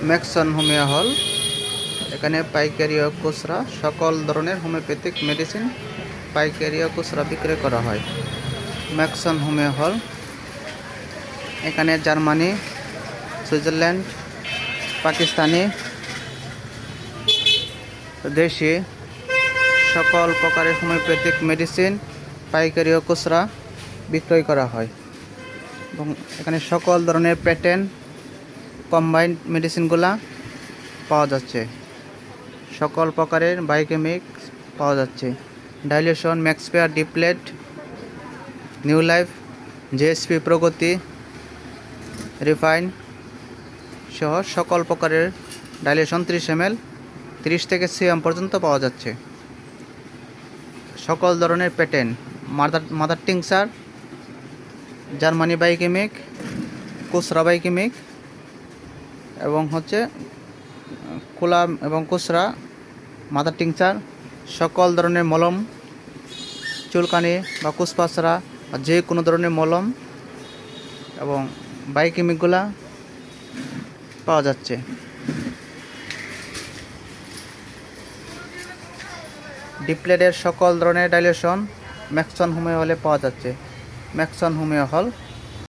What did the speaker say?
Maxon homeo হল। এখানে পাইকারি ও খুচরা সকল ধরনের হোমিওপ্যাথিক মেডিসিন পাইকারি ও খুচরা বিক্রয় করা হয়। ম্যাক্সন হোমিও হল। এখানে জার্মানি, সুইজারল্যান্ড, পাকিস্তানি, দেশি সকল প্রকারের হোমিওপ্যাথিক মেডিসিন পাইকারি ও খুচরা বিক্রয় করা হয় এবং এখানে সকল ধরনের প্যাটার্ন কম্বাইন্ড মেডিসিনগুলা পাওয়া যাচ্ছে। সকল প্রকারের বায়োকেমিক্স পাওয়া যাচ্ছে। ডাইলেশন, ম্যাক্সপেয়ার, ডিপ্লেট, নিউ লাইফ, জেএসপি, প্রগতি, রিফাইন সহ সকল প্রকারের ডাইলেশন 30 ml 30 থেকে 6 পর্যন্ত পাওয়া যাচ্ছে। সকল ধরনের pattern mother tincture, Germany biochemic, খুচরা বায়োকেমিক এবং খোলা এবং খুচরা মাদার টিংচার, সকল ধরনের মলম, চুলকানি বা কুচপাচড়া বা যে কোনো ধরনের মলম এবং বায়োকেমিকগুলা পাওয়া যাচ্ছে। ডিপ্লেটের সকল ধরনের ডাইলেশন ম্যাক্সন হোমিও হলে পাওয়া যাচ্ছে। ম্যাক্সন হোমিও হল।